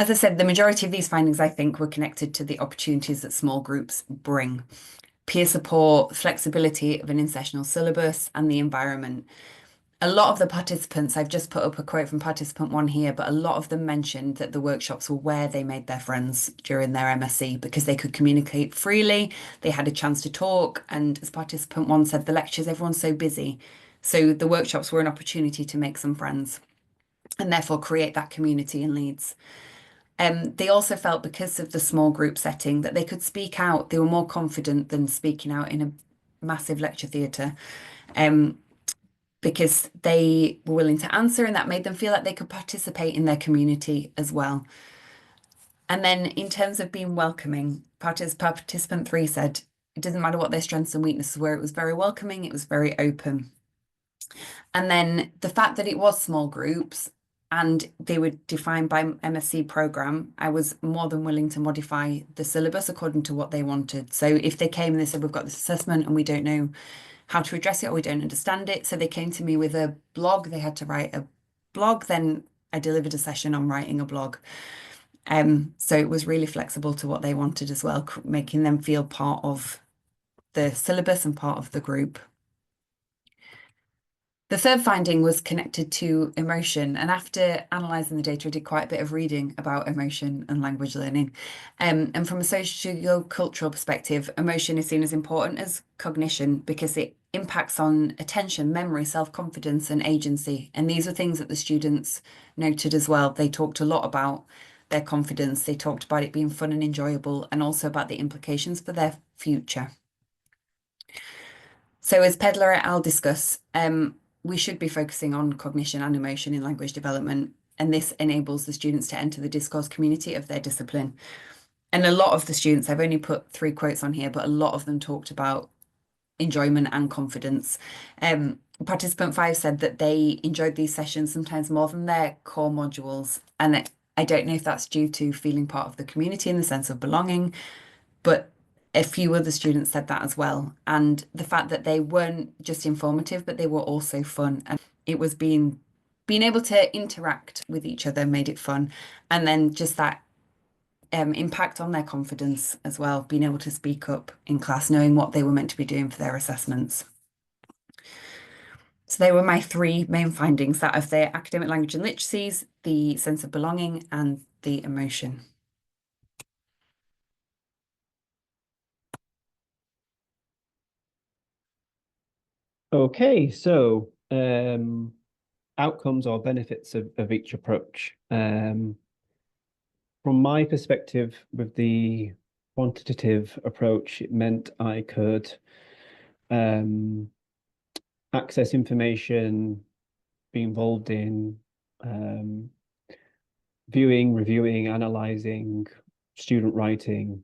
As I said, the majority of these findings, I think, were connected to the opportunities that small groups bring. Peer support, flexibility of an in-sessional syllabus, and the environment. A lot of the participants, I've just put up a quote from participant one here, but a lot of them mentioned that the workshops were where they made their friends during their MSc because they could communicate freely, they had a chance to talk, and as participant one said, the lectures, everyone's so busy. So the workshops were an opportunity to make some friends and therefore create that community in Leeds. They also felt because of the small group setting that they could speak out. They were more confident than speaking out in a massive lecture theatre. Because they were willing to answer and that made them feel like they could participate in their community as well. And then in terms of being welcoming, participant 3 said, it doesn't matter what their strengths and weaknesses were, it was very welcoming, it was very open. And then the fact that it was small groups and they were defined by MSc programme, I was more than willing to modify the syllabus according to what they wanted. So if they came and they said, we've got this assessment and we don't know how to address it or we don't understand it. So they came to me with a blog. They had to write a blog. Then I delivered a session on writing a blog. So it was really flexible to what they wanted as well, making them feel part of the syllabus and part of the group. The third finding was connected to emotion. And after analysing the data, I did quite a bit of reading about emotion and language learning. And from a socio-cultural perspective, emotion is seen as important as cognition because it impacts on attention, memory, self-confidence, and agency. And these are things that the students noted as well. They talked a lot about their confidence. They talked about it being fun and enjoyable, and also about the implications for their future. So as Pedler et al. Discuss, we should be focusing on cognition and emotion in language development, and this enables the students to enter the discourse community of their discipline. And a lot of the students, I've only put 3 quotes on here, but a lot of them talked about enjoyment and confidence. Participant 5 said that they enjoyed these sessions sometimes more than their core modules. And I don't know if that's due to feeling part of the community in the sense of belonging, but a few other students said that as well. And the fact that they weren't just informative, but they were also fun. And it was being able to interact with each other made it fun. And then just that impact on their confidence as well, being able to speak up in class, knowing what they were meant to be doing for their assessments. So they were my 3 main findings, that of their academic language and literacies, the sense of belonging, and the emotion. Okay, so outcomes or benefits of each approach. From my perspective, with the quantitative approach, it meant I could access information, be involved in viewing, reviewing, analyzing, student writing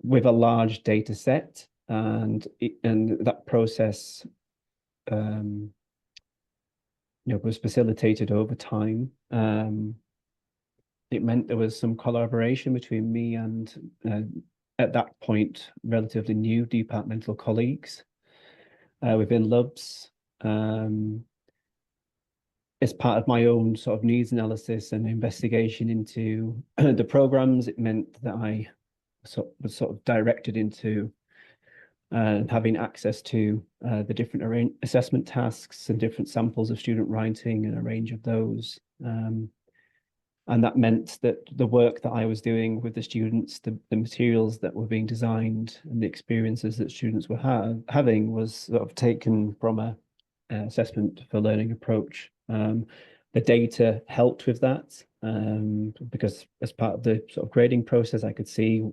with a large data set, and that process was facilitated over time. It meant there was some collaboration between me and at that point relatively new departmental colleagues within LUBS. As part of my own sort of needs analysis and investigation into the programs, it meant that I was sort of directed into having access to the different assessment tasks and different samples of student writing and a range of those. And that meant that the work that I was doing with the students, the materials that were being designed and the experiences that students were having was sort of taken from a assessment for learning approach. The data helped with that because as part of the sort of grading process, I could see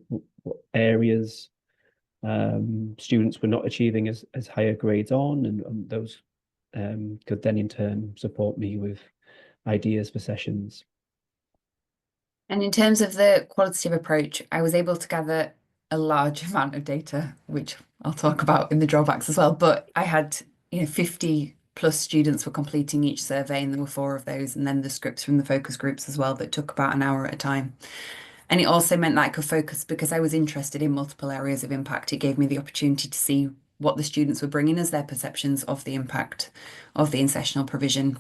what areas students were not achieving as higher grades on, and those could then in turn support me with ideas for sessions. And in terms of the qualitative approach, I was able to gather a large amount of data, which I'll talk about in the drawbacks as well. But I had, 50 plus students were completing each survey, and there were 4 of those, and then the scripts from the focus groups as well that took about an hour at a time. And it also meant that I could focus because I was interested in multiple areas of impact. It gave me the opportunity to see what the students were bringing as their perceptions of the impact of the in-sessional provision.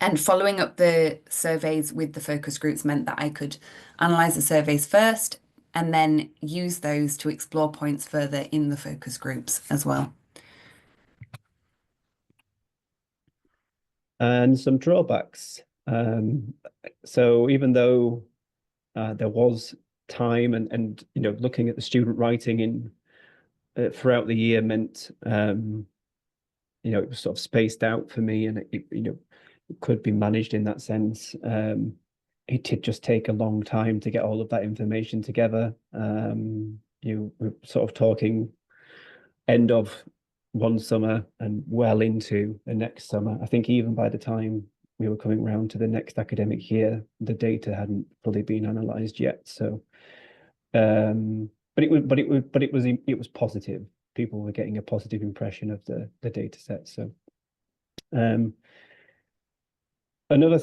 And following up the surveys with the focus groups meant that I could analyze the surveys first and then use those to explore points further in the focus groups as well. And some drawbacks. So even though there was time and looking at the student writing in throughout the year meant it was sort of spaced out for me, and it could be managed in that sense. It did just take a long time to get all of that information together. You were sort of talking end of one summer and well into the next summer. I think even by the time we were coming round to the next academic year, the data hadn't fully been analysed yet. So, but it was positive. People were getting a positive impression of the data set. So, another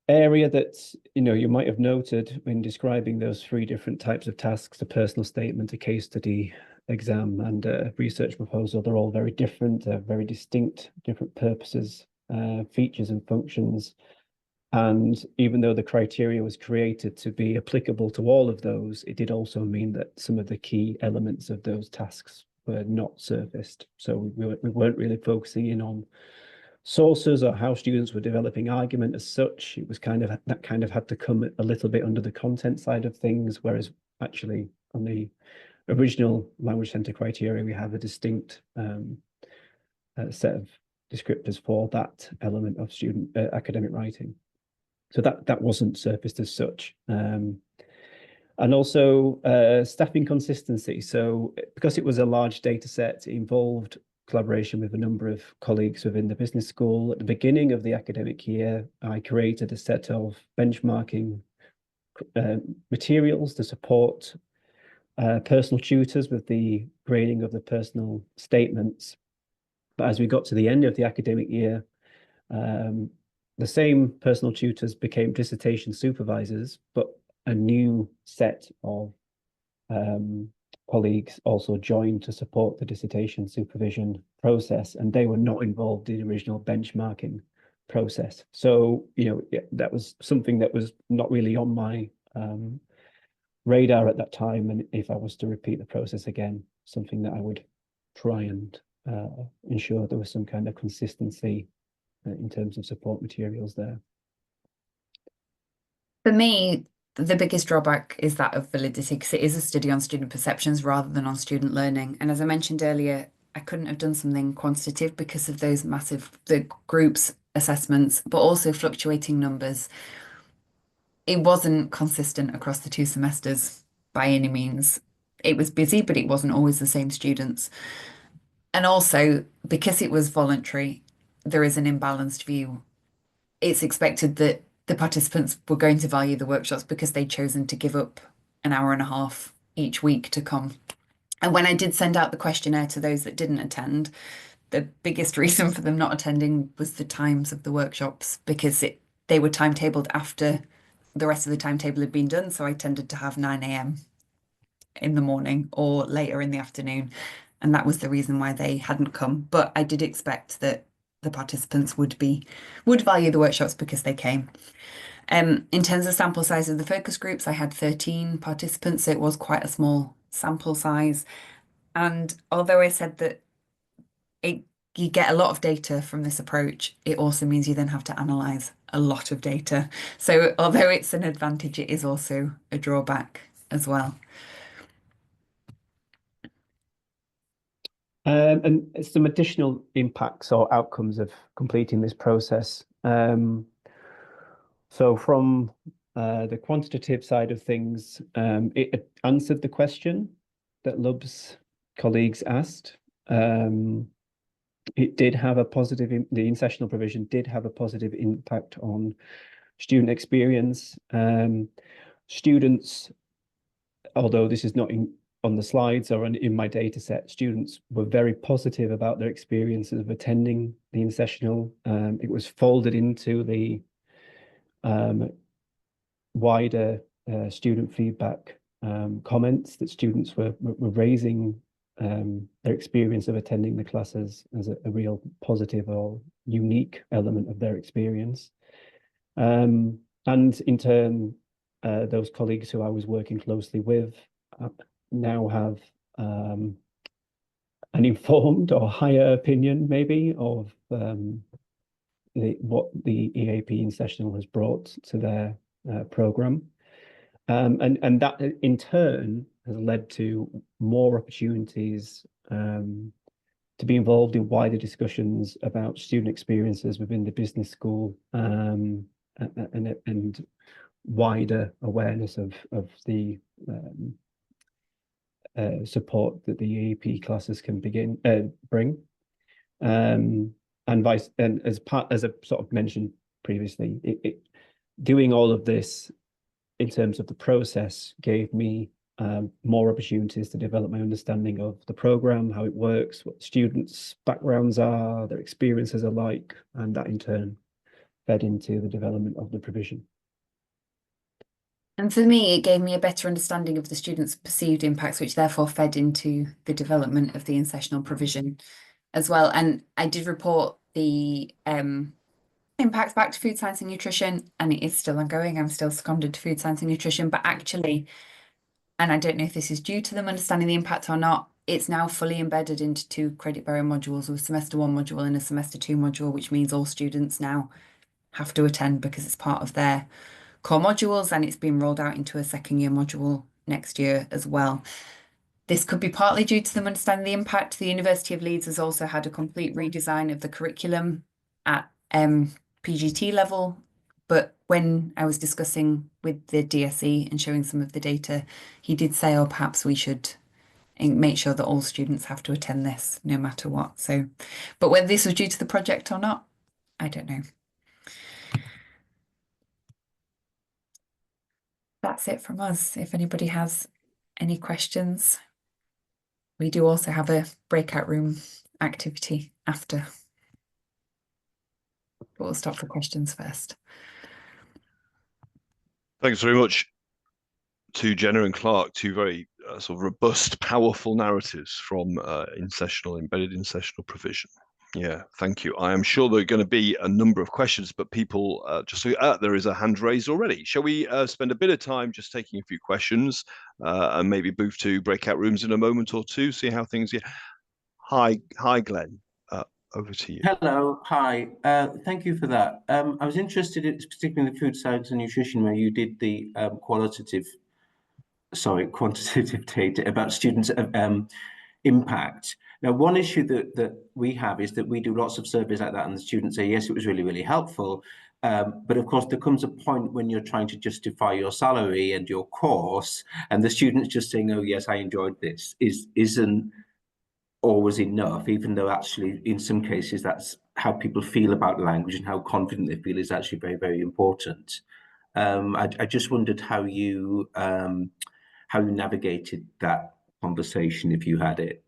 area that you might have noted when describing those three different types of tasks: a personal statement, a case study, exam, and a research proposal. They're all very different. They're very distinct, different purposes, features, and functions. And even though the criteria was created to be applicable to all of those, it did also mean that some of the key elements of those tasks were not surfaced. So we weren't really focusing in on sources or how students were developing argument as such. It was that kind of had to come a little bit under the content side of things, whereas actually on the original language center criteria, we have a distinct set of descriptors for that element of student academic writing. So that wasn't surfaced as such. And also staffing consistency. So because it was a large data set, it involved collaboration with a number of colleagues within the business school. At the beginning of the academic year, I created a set of benchmarking materials to support personal tutors with the grading of the personal statements. But as we got to the end of the academic year, the same personal tutors became dissertation supervisors, but a new set of colleagues also joined to support the dissertation supervision process, and they were not involved in the original benchmarking process. So, that was something that was not really on my radar at that time. And if I was to repeat the process again, something that I would try and ensure there was some kind of consistency in terms of support materials there. For me, the biggest drawback is that of validity, because it is a study on student perceptions rather than on student learning. And as I mentioned earlier, I couldn't have done something quantitative because of those the groups assessments, but also fluctuating numbers. It wasn't consistent across the 2 semesters by any means. It was busy, but it wasn't always the same students. And also, because it was voluntary, there is an imbalanced view. It's expected that the participants were going to value the workshops because they'd chosen to give up an hour and a half each week to come. And when I did send out the questionnaire to those that didn't attend, the biggest reason for them not attending was the times of the workshops, because they were timetabled after the rest of the timetable had been done. So I tended to have 9 a.m. in the morning or later in the afternoon. And that was the reason why they hadn't come. But I did expect that the participants would value the workshops because they came. In terms of sample size of the focus groups, I had 13 participants, so it was quite a small sample size. And although I said that you get a lot of data from this approach, it also means you then have to analyze a lot of data. So although it's an advantage, it is also a drawback as well. And some additional impacts or outcomes of completing this process. So from the quantitative side of things, it answered the question that LUB's colleagues asked. It did have a positive, the in-sessional provision did have a positive impact on student experience. Students, although this is not on the slides or in my data set, students were very positive about their experiences of attending the in-sessional. It was folded into the wider student feedback comments that students were raising their experience of attending the classes as a real positive or unique element of their experience. And in turn, those colleagues who I was working closely with now have an informed or higher opinion, maybe, of what the EAP In-Sessional has brought to their program. And that in turn has led to more opportunities to be involved in wider discussions about student experiences within the business school, and wider awareness of the support that the EAP classes can bring. And as I sort of mentioned previously, doing all of this in terms of the process gave me more opportunities to develop my understanding of the program, how it works, what students' backgrounds are, their experiences are like, and that in turn fed into the development of the provision. And for me, it gave me a better understanding of the students' perceived impacts, which therefore fed into the development of the in-sessional provision as well. And I did report the impacts back to food science and nutrition, and it is still ongoing. I'm still seconded to food science and nutrition, but actually, and I don't know if this is due to them understanding the impact or not, it's now fully embedded into 2 credit-bearing modules, a semester 1 module and a semester 2 module, which means all students now have to attend because it's part of their core modules, and it's been rolled out into a second year module next year as well. This could be partly due to them understanding the impact. The University of Leeds has also had a complete redesign of the curriculum at PGT level. But when I was discussing with the DSE and showing some of the data, he did say, oh, perhaps we should make sure that all students have to attend this no matter what. So, but whether this was due to the project or not, I don't know. That's it from us. If anybody has any questions, we do also have a breakout room activity after. But we'll stop for questions first. Thanks very much to Jenna and Clark, 2 very sort of robust, powerful narratives from in-sessional, embedded in-sessional provision. Yeah, thank you. I am sure there are going to be a number of questions, but people there is a hand raised already. Shall we spend a bit of time just taking a few questions and maybe move to breakout rooms in a moment or two, see how things get. Hi, Glenn. Over to you. Hello, hi. Thank you for that. I was interested in particularly in the food science and nutrition where you did the quantitative data about students' impact. Now, one issue that we have is that we do lots of surveys like that, and the students say, yes, it was really, really helpful. But of course, there comes a point when you're trying to justify your salary and your course, and the students just saying, oh, yes, I enjoyed this, isn't always enough, even though actually in some cases that's how people feel about language and how confident they feel is actually very, very important. I just wondered how you navigated that conversation if you had it.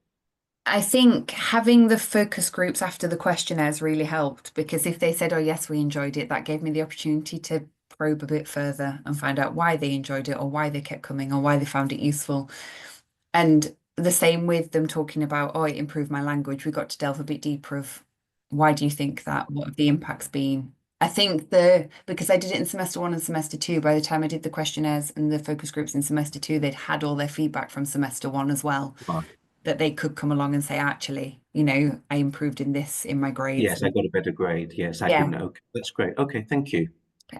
I think having the focus groups after the questionnaires really helped, because if they said, oh, yes, we enjoyed it, that gave me the opportunity to probe a bit further and find out why they enjoyed it or why they kept coming or why they found it useful. And the same with them talking about, oh, it improved my language. We got to delve a bit deeper of why do you think that? What have the impacts been? I think because I did it in semester 1 and semester 2, by the time I did the questionnaires and the focus groups in semester 2, they'd had all their feedback from semester 1 as well, that they could come along and say, actually, I improved in this in my grades. Yes, I got a better grade. Yes, I didn't know. That's great. Okay, thank you.